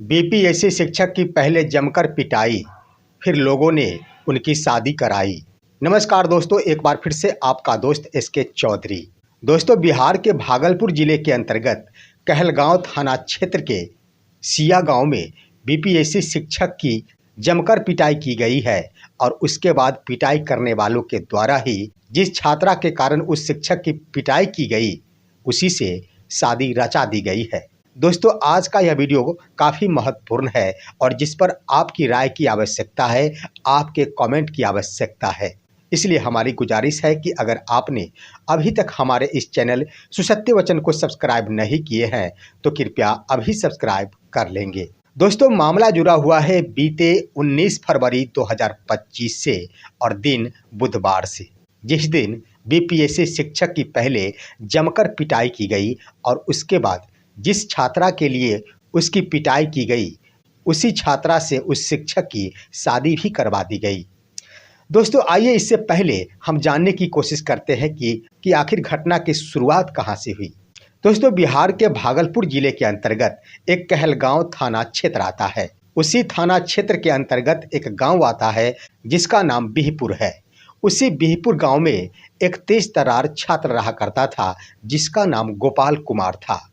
BPSC शिक्षक की पहले जमकर पिटाई, फिर लोगों ने उनकी शादी कराई। नमस्कार दोस्तों, एक बार फिर से आपका दोस्त एसके चौधरी। दोस्तों, बिहार के भागलपुर जिले के अंतर्गत कहलगांव थाना क्षेत्र के सिया गांव में बीपीएससी शिक्षक की जमकर पिटाई की गई है और उसके बाद पिटाई करने वालों के द्वारा ही जिस छात्रा के कारण उस शिक्षक की पिटाई की गई, उसी से शादी रचा दी गई है। दोस्तों, आज का यह वीडियो काफ़ी महत्वपूर्ण है और जिस पर आपकी राय की आवश्यकता है, आपके कमेंट की आवश्यकता है। इसलिए हमारी गुजारिश है कि अगर आपने अभी तक हमारे इस चैनल सुसत्य वचन को सब्सक्राइब नहीं किए हैं तो कृपया अभी सब्सक्राइब कर लेंगे। दोस्तों, मामला जुड़ा हुआ है बीते 19 फरवरी 2025 से और दिन बुधवार से, जिस दिन बीपीएससी शिक्षक की पहले जमकर पिटाई की गई और उसके बाद जिस छात्रा के लिए उसकी पिटाई की गई, उसी छात्रा से उस शिक्षक की शादी भी करवा दी गई। दोस्तों, आइए इससे पहले हम जानने की कोशिश करते हैं कि आखिर घटना की शुरुआत कहां से हुई। दोस्तों, बिहार के भागलपुर जिले के अंतर्गत एक कहलगांव थाना क्षेत्र आता है। उसी थाना क्षेत्र के अंतर्गत एक गांव आता है जिसका नाम बिहपुर है। उसी बिहपुर गांव में एक तेज तर्रार छात्र रहा करता था जिसका नाम गोपाल कुमार था।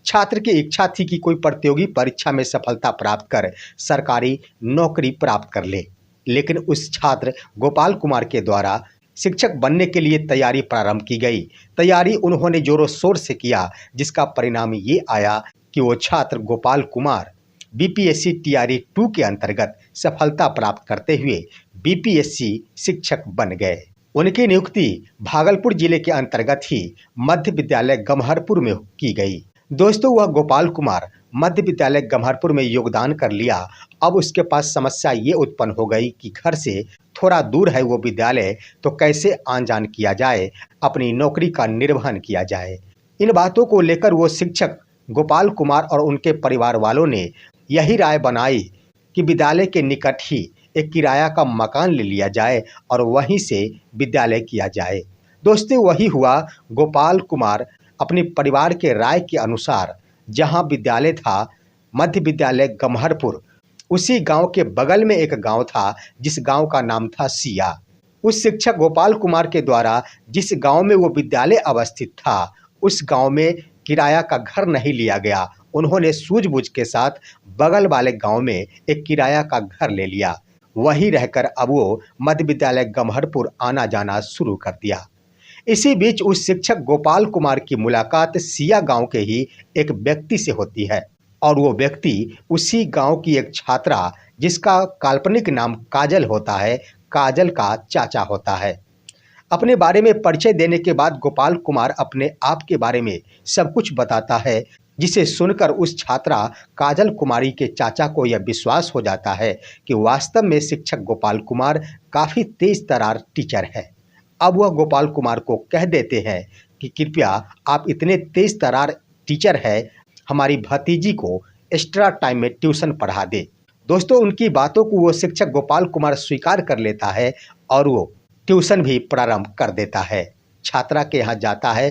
छात्र की इच्छा थी कि कोई प्रतियोगी परीक्षा में सफलता प्राप्त कर सरकारी नौकरी प्राप्त कर ले, लेकिन उस छात्र गोपाल कुमार के द्वारा शिक्षक बनने के लिए तैयारी प्रारंभ की गई। तैयारी उन्होंने जोरों शोर से किया, जिसका परिणाम ये आया कि वो छात्र गोपाल कुमार बीपीएससी टीआरई 2 के अंतर्गत सफलता प्राप्त करते हुए बीपीएससी शिक्षक बन गए। उनकी नियुक्ति भागलपुर जिले के अंतर्गत ही मध्य विद्यालय गम्हरपुर में की गई। दोस्तों, वह गोपाल कुमार मध्य विद्यालय गम्हरपुर में योगदान कर लिया। अब उसके पास समस्या ये उत्पन्न हो गई कि घर से थोड़ा दूर है वो विद्यालय, तो कैसे आन जान किया जाए, अपनी नौकरी का निर्वहन किया जाए। इन बातों को लेकर वो शिक्षक गोपाल कुमार और उनके परिवार वालों ने यही राय बनाई कि विद्यालय के निकट ही एक किराया का मकान ले लिया जाए और वहीं से विद्यालय किया जाए। दोस्तों, वही हुआ। गोपाल कुमार अपने परिवार के राय के अनुसार जहां विद्यालय था मध्य विद्यालय गम्हरपुर, उसी गांव के बगल में एक गांव था जिस गांव का नाम था सिया। उस शिक्षक गोपाल कुमार के द्वारा जिस गांव में वो विद्यालय अवस्थित था, उस गांव में किराया का घर नहीं लिया गया। उन्होंने सूझबूझ के साथ बगल वाले गांव में एक किराया का घर ले लिया। वहीं रहकर अब वो मध्य विद्यालय गम्हरपुर आना जाना शुरू कर दिया। इसी बीच उस शिक्षक गोपाल कुमार की मुलाकात सिया गांव के ही एक व्यक्ति से होती है और वो व्यक्ति उसी गांव की एक छात्रा, जिसका काल्पनिक नाम काजल होता है, काजल का चाचा होता है। अपने बारे में परिचय देने के बाद गोपाल कुमार अपने आप के बारे में सब कुछ बताता है, जिसे सुनकर उस छात्रा काजल कुमारी के चाचा को यह विश्वास हो जाता है कि वास्तव में शिक्षक गोपाल कुमार काफ़ी तेज तर्रार टीचर है। अब वह गोपाल कुमार को कह देते हैं कि कृपया आप इतने तेज तर्रार टीचर है, हमारी भतीजी को एक्स्ट्रा टाइम में ट्यूशन पढ़ा दे। दोस्तों, उनकी बातों को वो शिक्षक गोपाल कुमार स्वीकार कर लेता है और वो ट्यूशन भी प्रारंभ कर देता है। छात्रा के यहाँ जाता है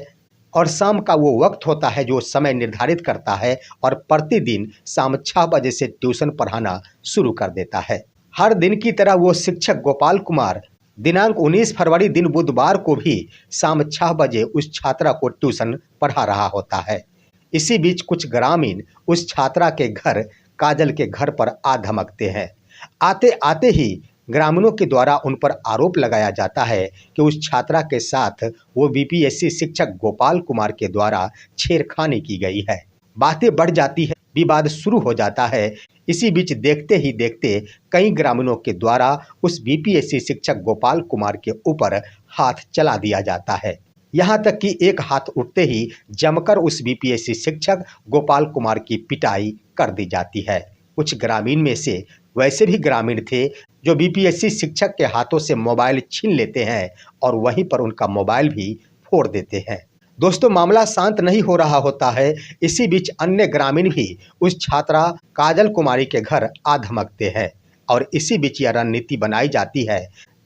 और शाम का वो वक्त होता है जो समय निर्धारित करता है और प्रतिदिन शाम 6 बजे से ट्यूशन पढ़ाना शुरू कर देता है। हर दिन की तरह वो शिक्षक गोपाल कुमार दिनांक 19 फरवरी दिन बुधवार को भी शाम 6 बजे उस छात्रा को ट्यूशन पढ़ा रहा होता है। इसी बीच कुछ ग्रामीण उस छात्रा के घर, काजल के घर पर आ धमकते हैं। आते आते ही ग्रामीणों के द्वारा उन पर आरोप लगाया जाता है कि उस छात्रा के साथ वो बीपीएससी शिक्षक गोपाल कुमार के द्वारा छेड़खानी की गई है। बातें बढ़ जाती है, विवाद शुरू हो जाता है। इसी बीच देखते ही देखते कई ग्रामीणों के द्वारा उस बीपीएससी शिक्षक गोपाल कुमार के ऊपर हाथ चला दिया जाता है। यहाँ तक कि एक हाथ उठते ही जमकर उस बीपीएससी शिक्षक गोपाल कुमार की पिटाई कर दी जाती है। कुछ ग्रामीण में से वैसे भी ग्रामीण थे जो बीपीएससी शिक्षक के हाथों से मोबाइल छीन लेते हैं और वहीं पर उनका मोबाइल भी फोड़ देते हैं। दोस्तों, मामला शांत नहीं हो रहा होता है। इसी बीच अन्य ग्रामीण भी उस छात्रा काजल कुमारी के घर आ धमकते हैं और इसी बीच यह रणनीति बनाई जाती है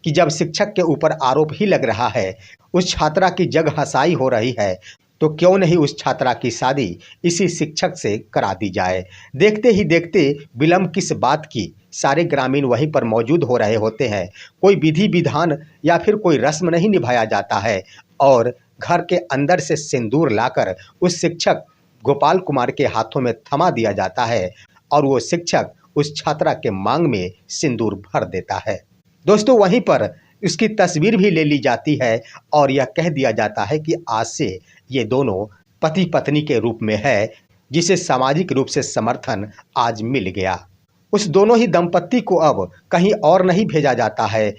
कि जब शिक्षक के ऊपर आरोप ही लग रहा है, उस छात्रा की जग हंसाई हो रही है, तो क्यों नहीं उस छात्रा की शादी इसी शिक्षक से करा दी जाए। देखते ही देखते विलंब किस बात की, सारे ग्रामीण वहीं पर मौजूद हो रहे होते हैं। कोई विधि विधान या फिर कोई रस्म नहीं निभाया जाता है और घर के अंदर से सिंदूर लाकर उस शिक्षक गोपाल कुमार के हाथों में थमा दिया जाता है और वो शिक्षक उस छात्रा के मांग में सिंदूर भर देता है। दोस्तों, वहीं पर उसकी तस्वीर भी ले ली जाती है और यह कह दिया जाता है कि आज से ये दोनों पति पत्नी के रूप में है, जिसे सामाजिक रूप से समर्थन आज मिल गया। उस दोनों ही दंपत्ति को अब कहीं और नहीं भेजा जाता है,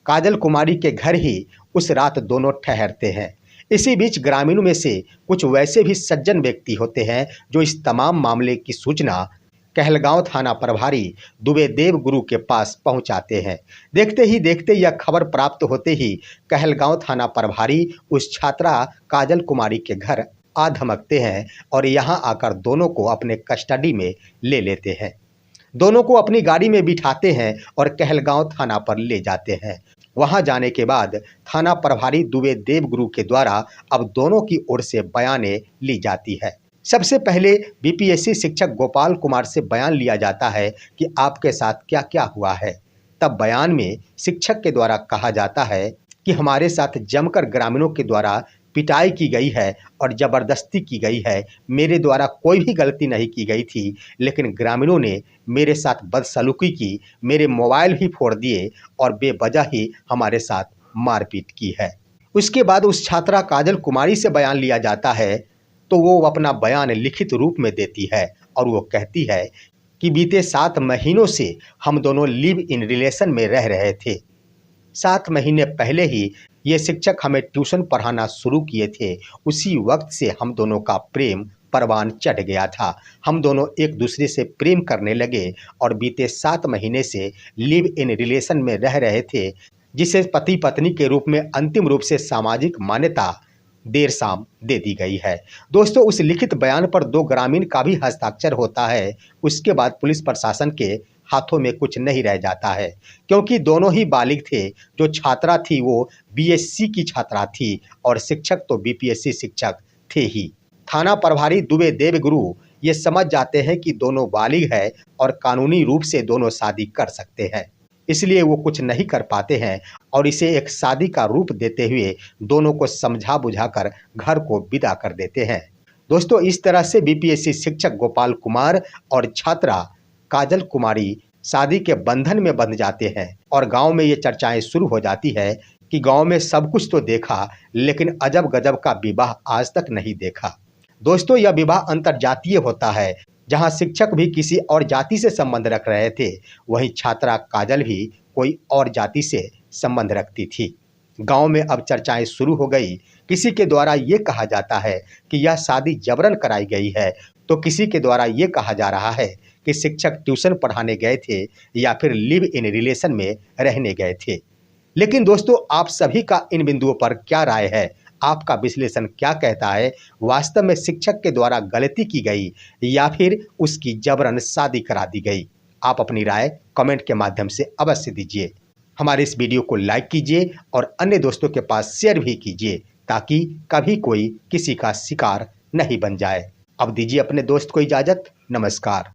काजल कुमारी के घर ही उस रात दोनों ठहरते हैं। इसी बीच ग्रामीणों में से कुछ वैसे भी सज्जन व्यक्ति होते हैं जो इस तमाम मामले की सूचना कहलगांव थाना प्रभारी दुबे देव गुरु के पास पहुंचाते हैं। देखते ही देखते यह खबर प्राप्त होते ही कहलगांव थाना प्रभारी उस छात्रा काजल कुमारी के घर आ धमकते हैं और यहां आकर दोनों को अपने कस्टडी में ले लेते हैं। दोनों को अपनी गाड़ी में बिठाते हैं और कहलगांव थाना पर ले जाते हैं। वहां जाने के बाद थाना प्रभारी दुबे देव गुरु के द्वारा अब दोनों की ओर से बयानें ली जाती है। सबसे पहले बीपीएससी शिक्षक गोपाल कुमार से बयान लिया जाता है कि आपके साथ क्या क्या हुआ है। तब बयान में शिक्षक के द्वारा कहा जाता है कि हमारे साथ जमकर ग्रामीणों के द्वारा पिटाई की गई है और ज़बरदस्ती की गई है। मेरे द्वारा कोई भी गलती नहीं की गई थी, लेकिन ग्रामीणों ने मेरे साथ बदसलूकी की, मेरे मोबाइल भी फोड़ दिए और बेवजह ही हमारे साथ मारपीट की है। उसके बाद उस छात्रा काजल कुमारी से बयान लिया जाता है तो वो अपना बयान लिखित रूप में देती है और वो कहती है कि बीते 7 महीनों से हम दोनों लिव इन रिलेशन में रह रहे थे। 7 महीने पहले ही ये शिक्षक हमें ट्यूशन पढ़ाना शुरू किए थे। उसी वक्त से हम दोनों का प्रेम परवान चढ़ गया था। हम दोनों एक दूसरे से प्रेम करने लगे और बीते 7 महीने से लिव इन रिलेशन में रह रहे थे, जिसे पति पत्नी के रूप में अंतिम रूप से सामाजिक मान्यता देर शाम दे दी गई है। दोस्तों, उस लिखित बयान पर 2 ग्रामीण का भी हस्ताक्षर होता है। उसके बाद पुलिस प्रशासन के हाथों में कुछ नहीं रह जाता है, क्योंकि दोनों ही बालिग थे। जो छात्रा थी वो बीएससी की छात्रा थी और शिक्षक तो बीपीएससी शिक्षक थे ही। थाना प्रभारी दुबे देव गुरु ये समझ जाते हैं कि दोनों बालिग है और कानूनी रूप से दोनों शादी कर सकते हैं, इसलिए वो कुछ नहीं कर पाते हैं और इसे एक शादी का रूप देते हुए दोनों को समझा बुझाकर घर को विदा कर देते हैं। दोस्तों, इस तरह से बीपीएससी शिक्षक गोपाल कुमार और छात्रा काजल कुमारी शादी के बंधन में बंध जाते हैं और गांव में ये चर्चाएं शुरू हो जाती है कि गांव में सब कुछ तो देखा, लेकिन अजब गजब का विवाह आज तक नहीं देखा। दोस्तों, यह विवाह अंतरजातीय होता है, जहां शिक्षक भी किसी और जाति से संबंध रख रहे थे, वहीं छात्रा काजल भी कोई और जाति से संबंध रखती थी। गांव में अब चर्चाएं शुरू हो गई। किसी के द्वारा ये कहा जाता है कि यह शादी जबरन कराई गई है, तो किसी के द्वारा ये कहा जा रहा है कि शिक्षक ट्यूशन पढ़ाने गए थे या फिर लिव इन रिलेशन में रहने गए थे। लेकिन दोस्तों, आप सभी का इन बिंदुओं पर क्या राय है? आपका विश्लेषण क्या कहता है? वास्तव में शिक्षक के द्वारा गलती की गई या फिर उसकी जबरन शादी करा दी गई? आप अपनी राय कमेंट के माध्यम से अवश्य दीजिए। हमारे इस वीडियो को लाइक कीजिए और अन्य दोस्तों के पास शेयर भी कीजिए, ताकि कभी कोई किसी का शिकार नहीं बन जाए। अब दीजिए अपने दोस्त को इजाज़त। नमस्कार।